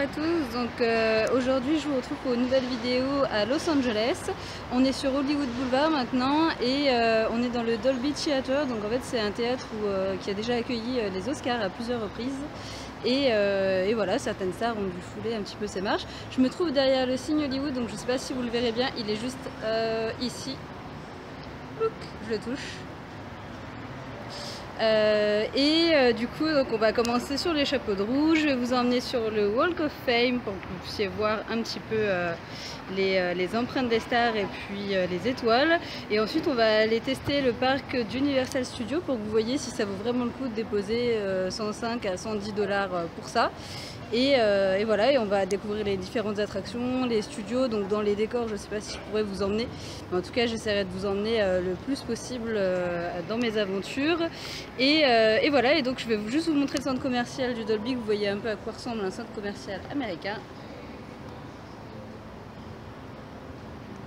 à tous, donc aujourd'hui je vous retrouve pour une nouvelle vidéo à Los Angeles. On est sur Hollywood Boulevard maintenant et on est dans le Dolby Theatre, donc en fait c'est un théâtre qui a déjà accueilli les Oscars à plusieurs reprises. Et voilà, certaines stars ont dû fouler un petit peu ces marches. Je me trouve derrière le signe Hollywood, donc je ne sais pas si vous le verrez bien, il est juste ici. Look, je le touche. Du coup, donc on va commencer sur les chapeaux de roue. Je vais vous emmener sur le Walk of Fame pour que vous puissiez voir un petit peu les empreintes des stars et puis les étoiles. Et ensuite, on va aller tester le parc d'Universal Studios pour que vous voyez si ça vaut vraiment le coup de déposer 105 à 110 $ pour ça. Et voilà, et on va découvrir les différentes attractions, les studios. Donc dans les décors, je ne sais pas si je pourrais vous emmener, mais en tout cas j'essaierai de vous emmener le plus possible dans mes aventures. Et voilà, et donc je vais juste vous montrer le centre commercial du Dolby, que vous voyez un peu à quoi ressemble un centre commercial américain.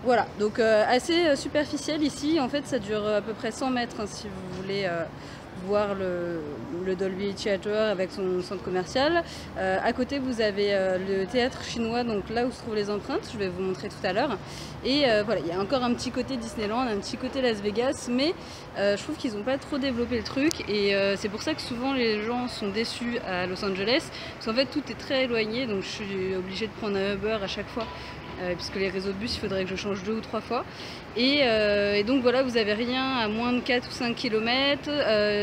Voilà, donc assez superficiel ici. En fait ça dure à peu près 100 mètres hein, si vous voulez voir le Dolby Theatre avec son centre commercial. À côté vous avez le théâtre chinois, donc là où se trouvent les empreintes, je vais vous montrer tout à l'heure. Et voilà, il y a encore un petit côté Disneyland, un petit côté Las Vegas, mais je trouve qu'ils n'ont pas trop développé le truc. Et c'est pour ça que souvent les gens sont déçus à Los Angeles, parce qu'en fait tout est très éloigné, donc je suis obligée de prendre un Uber à chaque fois. Puisque les réseaux de bus, il faudrait que je change 2 ou 3 fois. Et donc voilà, vous avez rien à moins de 4 ou 5 km.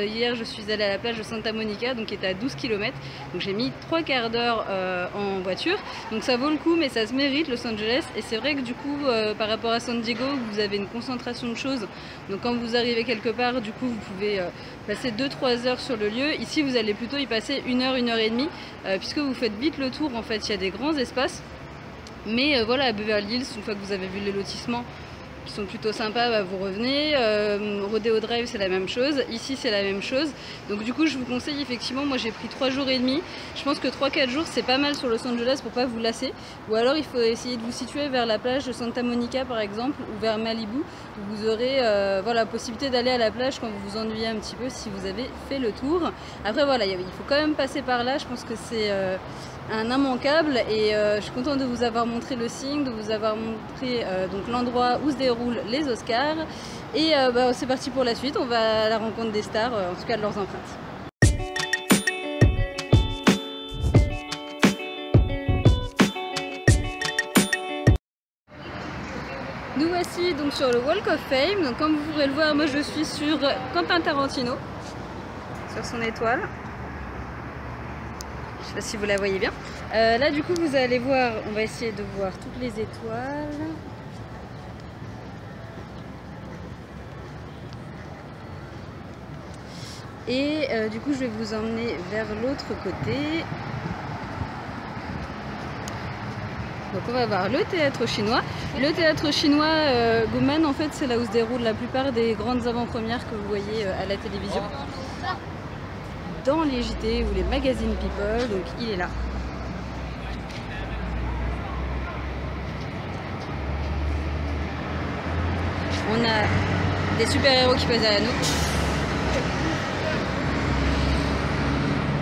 Hier, je suis allée à la plage de Santa Monica, donc qui était à 12 km. Donc j'ai mis 3 quarts d'heure en voiture. Donc ça vaut le coup, mais ça se mérite, Los Angeles. Et c'est vrai que du coup, par rapport à San Diego, vous avez une concentration de choses. Donc quand vous arrivez quelque part, du coup, vous pouvez passer 2-3 heures sur le lieu. Ici, vous allez plutôt y passer 1 heure, 1 heure et demie, puisque vous faites vite le tour. En fait, il y a des grands espaces. Mais voilà, à Beverly Hills, une fois que vous avez vu les lotissements qui sont plutôt sympas, bah, vous revenez. Rodeo Drive, c'est la même chose. Ici, c'est la même chose. Donc du coup, je vous conseille effectivement, moi j'ai pris 3 jours et demi. Je pense que 3-4 jours, c'est pas mal sur Los Angeles pour pas vous lasser. Ou alors, il faut essayer de vous situer vers la plage de Santa Monica, par exemple, ou vers Malibu. Où vous aurez voilà, la possibilité d'aller à la plage quand vous vous ennuyez un petit peu, si vous avez fait le tour. Après, voilà, il faut quand même passer par là. Je pense que c'est un immanquable et je suis contente de vous avoir montré le signe, de vous avoir montré donc l'endroit où se déroulent les Oscars et bah, c'est parti pour la suite, on va à la rencontre des stars, en tout cas de leurs empreintes. Nous voici donc sur le Walk of Fame, donc comme vous pourrez le voir, moi je suis sur Quentin Tarantino, sur son étoile. Je sais pas si vous la voyez bien. Là du coup vous allez voir, on va essayer de voir toutes les étoiles. Et du coup je vais vous emmener vers l'autre côté. Donc on va voir le théâtre chinois. Le théâtre chinois Guomen, en fait c'est là où se déroulent la plupart des grandes avant-premières que vous voyez à la télévision. Dans les JT ou les magazines People, donc il est là. On a des super-héros qui passent derrière nous.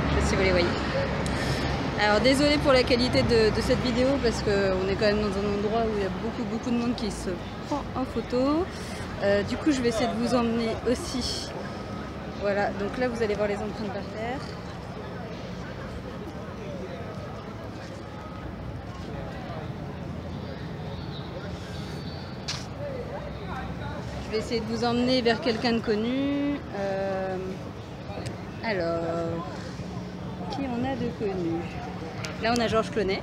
Je sais pas si vous les voyez. Alors désolé pour la qualité de cette vidéo parce qu'on est quand même dans un endroit où il y a beaucoup de monde qui se prend en photo. Du coup je vais essayer de vous emmener aussi. Voilà, donc là vous allez voir les empreintes par terre. Je vais essayer de vous emmener vers quelqu'un de connu. Alors, qui on a de connu? Là on a Georges Clooney.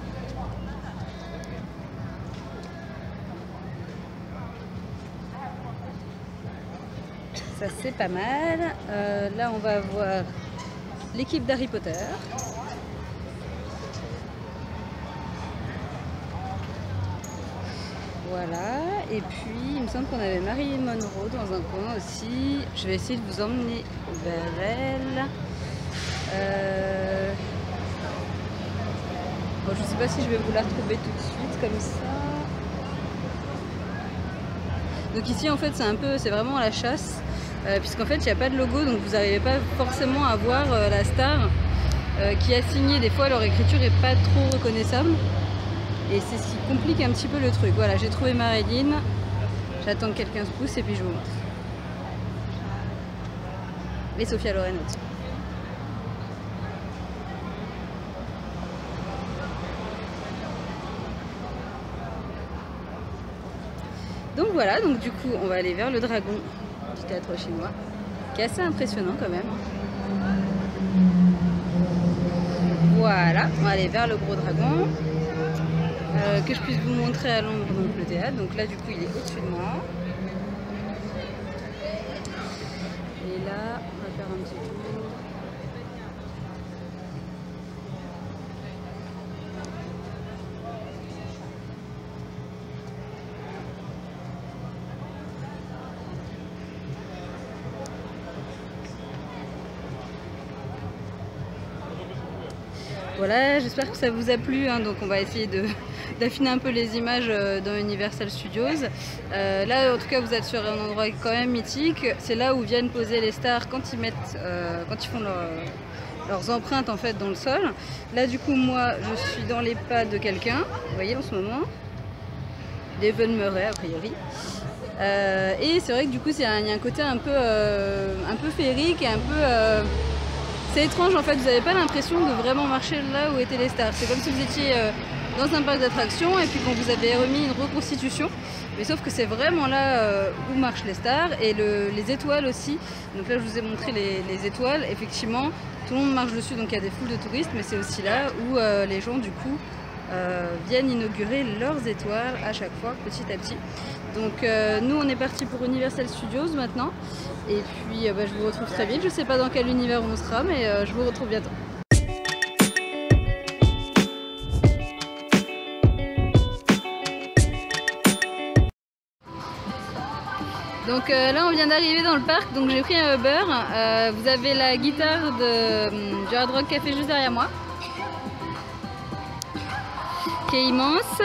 Ça c'est pas mal. Là on va voir l'équipe d'Harry Potter. Voilà, et puis il me semble qu'on avait Marilyn Monroe dans un coin aussi. Je vais essayer de vous emmener vers elle. Bon, je ne sais pas si je vais vous la retrouver tout de suite comme ça. Donc ici en fait c'est vraiment la chasse. Puisqu'en fait il n'y a pas de logo, donc vous n'arrivez pas forcément à voir la star. qui a signé, des fois leur écriture est pas trop reconnaissable. Et c'est ce qui complique un petit peu le truc. Voilà, j'ai trouvé Marilyn. J'attends que quelqu'un se pousse et puis je vous montre. Et Sophia Loren aussi. Donc voilà, donc du coup on va aller vers le dragon du théâtre chinois, qui est assez impressionnant quand même. Voilà, on va aller vers le gros dragon. Que je puisse vous montrer à l'ombre donc le théâtre. Donc là du coup il est au-dessus de moi. Et là on va faire un petit tour. Voilà, j'espère que ça vous a plu, hein, donc on va essayer d'affiner un peu les images dans Universal Studios. Là, en tout cas, vous êtes sur un endroit quand même mythique. C'est là où viennent poser les stars quand ils font leurs empreintes en fait dans le sol. Là, du coup, moi, je suis dans les pas de quelqu'un, vous voyez en ce moment, d'Evan Murray a priori. Et c'est vrai que du coup, il y a un côté un peu féerique et un peu... C'est étrange en fait, vous n'avez pas l'impression de vraiment marcher là où étaient les stars. C'est comme si vous étiez dans un parc d'attractions et puis qu'on vous avait remis une reconstitution. Mais sauf que c'est vraiment là où marchent les stars et les étoiles aussi. Donc là je vous ai montré les étoiles. Effectivement, tout le monde marche dessus, donc il y a des foules de touristes. Mais c'est aussi là où les gens du coup viennent inaugurer leurs étoiles à chaque fois, petit à petit. Donc nous on est parti pour Universal Studios maintenant. Et puis je vous retrouve très vite. Je ne sais pas dans quel univers on sera, mais je vous retrouve bientôt. Donc là on vient d'arriver dans le parc, donc j'ai pris un Uber. Vous avez la guitare du Hard Rock Café juste derrière moi, qui est immense.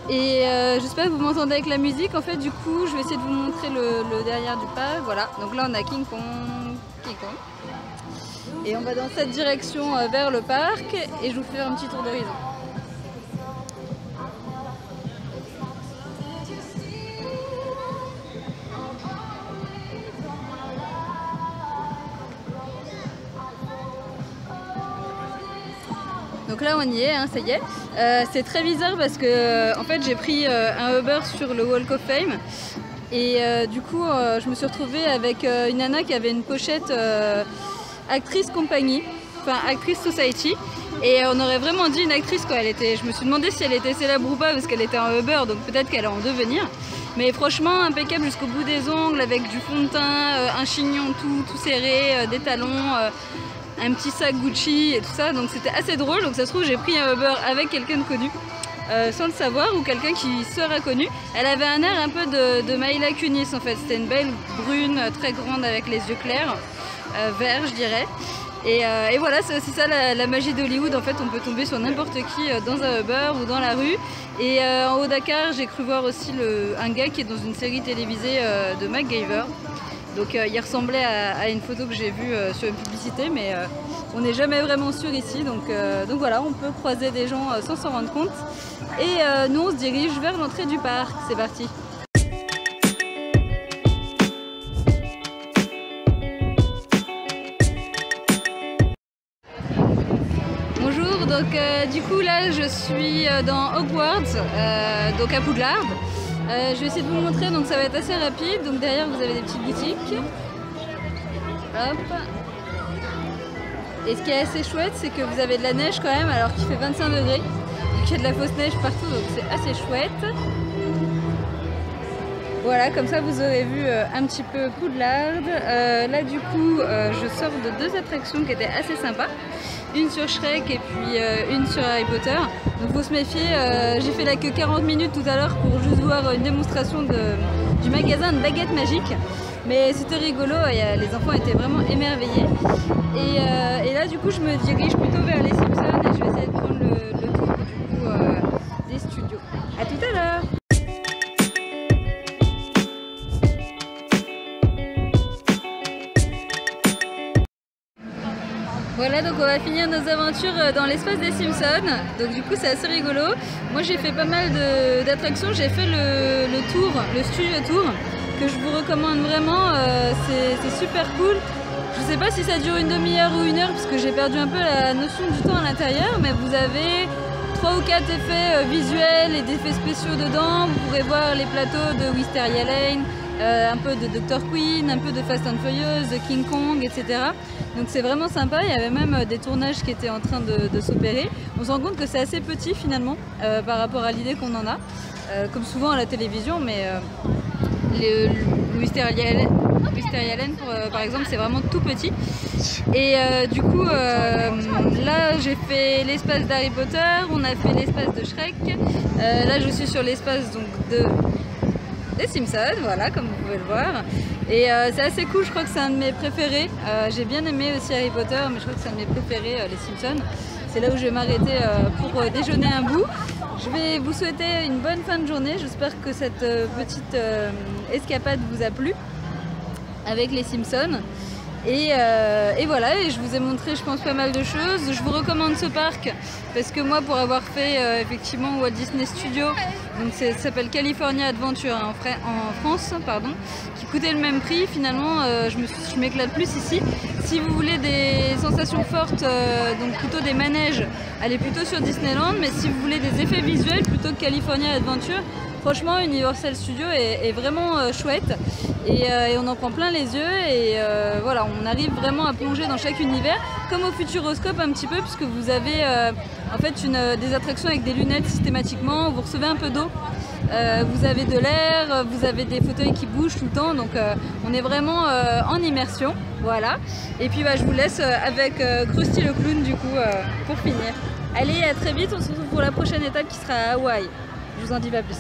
Et j'espère que vous m'entendez avec la musique. En fait du coup je vais essayer de vous montrer le derrière du parc. Voilà, donc là on a King Kong. Et on va dans cette direction vers le parc et je vous fais un petit tour d'horizon. Donc là on y est, hein, ça y est. C'est très bizarre parce que en fait j'ai pris un Uber sur le Walk of Fame et du coup je me suis retrouvée avec une nana qui avait une pochette actrice compagnie, enfin actrice society, et on aurait vraiment dit une actrice quoi. Je me suis demandé si elle était célèbre ou pas parce qu'elle était en Uber, donc peut-être qu'elle est en devenir. Mais franchement impeccable jusqu'au bout des ongles, avec du fond de teint, un chignon tout serré, des talons. Un petit sac Gucci et tout ça, donc c'était assez drôle. Donc ça se trouve j'ai pris un Uber avec quelqu'un de connu sans le savoir, ou quelqu'un qui sera connu. Elle avait un air un peu de Mila Kunis en fait, c'était une belle brune très grande avec les yeux clairs, vert je dirais. Et voilà, c'est aussi ça la magie d'Hollywood, en fait on peut tomber sur n'importe qui dans un Uber ou dans la rue. Et en haut Dakar j'ai cru voir aussi un gars qui est dans une série télévisée de MacGyver. Donc il ressemblait à une photo que j'ai vue sur une publicité, mais on n'est jamais vraiment sûr ici. Donc voilà, on peut croiser des gens sans s'en rendre compte. Et nous on se dirige vers l'entrée du parc. C'est parti. Bonjour, donc du coup là je suis dans Hogwarts, donc à Poudlard. Je vais essayer de vous montrer, donc ça va être assez rapide. Donc derrière vous avez des petites boutiques. Hop. Et ce qui est assez chouette, c'est que vous avez de la neige quand même, alors qu'il fait 25 degrés. Donc il y a de la fausse neige partout, donc c'est assez chouette. Voilà, comme ça vous aurez vu un petit peu Poudlard. Là du coup, je sors de deux attractions qui étaient assez sympas. Une sur Shrek et puis une sur Harry Potter. Donc faut se méfier, j'ai fait là que 40 minutes tout à l'heure pour juste voir une démonstration du magasin de baguettes magiques. Mais c'était rigolo, les enfants étaient vraiment émerveillés. Et là du coup je me dirige plutôt vers les Simpsons et je vais essayer de prendre le tour du coup, des studios. A tout à l'heure. Voilà, donc on va finir nos aventures dans l'espace des Simpsons. Donc du coup c'est assez rigolo. Moi j'ai fait pas mal d'attractions, j'ai fait le tour, le studio tour, que je vous recommande vraiment, c'est super cool. Je sais pas si ça dure une demi-heure ou une heure parce que j'ai perdu un peu la notion du temps à l'intérieur, mais vous avez 3 ou 4 effets visuels et d'effets spéciaux dedans. Vous pourrez voir les plateaux de Wisteria Lane, un peu de Dr. Queen, un peu de Fast and Furious, de King Kong, etc. Donc c'est vraiment sympa, il y avait même des tournages qui étaient en train de s'opérer. On se rend compte que c'est assez petit finalement par rapport à l'idée qu'on en a, comme souvent à la télévision, mais le Wisteria Lane par exemple c'est vraiment tout petit. Et du coup là j'ai fait l'espace d'Harry Potter, on a fait l'espace de Shrek, là je suis sur l'espace donc des Simpsons, voilà, comme vous pouvez le voir. Et c'est assez cool, je crois que c'est un de mes préférés. J'ai bien aimé aussi Harry Potter, mais je crois que c'est un de mes préférés, les Simpsons. C'est là où je vais m'arrêter pour déjeuner un bout. Je vais vous souhaiter une bonne fin de journée. J'espère que cette petite escapade vous a plu avec les Simpsons. Et voilà, et je vous ai montré je pense pas mal de choses. Je vous recommande ce parc parce que moi pour avoir fait effectivement Walt Disney Studios, donc ça s'appelle California Adventure en France, pardon, qui coûtait le même prix, finalement je m'éclate plus ici. Si vous voulez des sensations fortes, donc plutôt des manèges, allez plutôt sur Disneyland, mais si vous voulez des effets visuels plutôt que California Adventure, franchement Universal Studios est vraiment chouette. Et on en prend plein les yeux et voilà, on arrive vraiment à plonger dans chaque univers, comme au Futuroscope un petit peu, puisque vous avez en fait des attractions avec des lunettes systématiquement, vous recevez un peu d'eau, vous avez de l'air, vous avez des fauteuils qui bougent tout le temps, donc on est vraiment en immersion, voilà. Et puis je vous laisse avec Krusty le clown du coup pour finir. Allez, à très vite, on se retrouve pour la prochaine étape qui sera à Hawaï. Je vous en dis pas plus.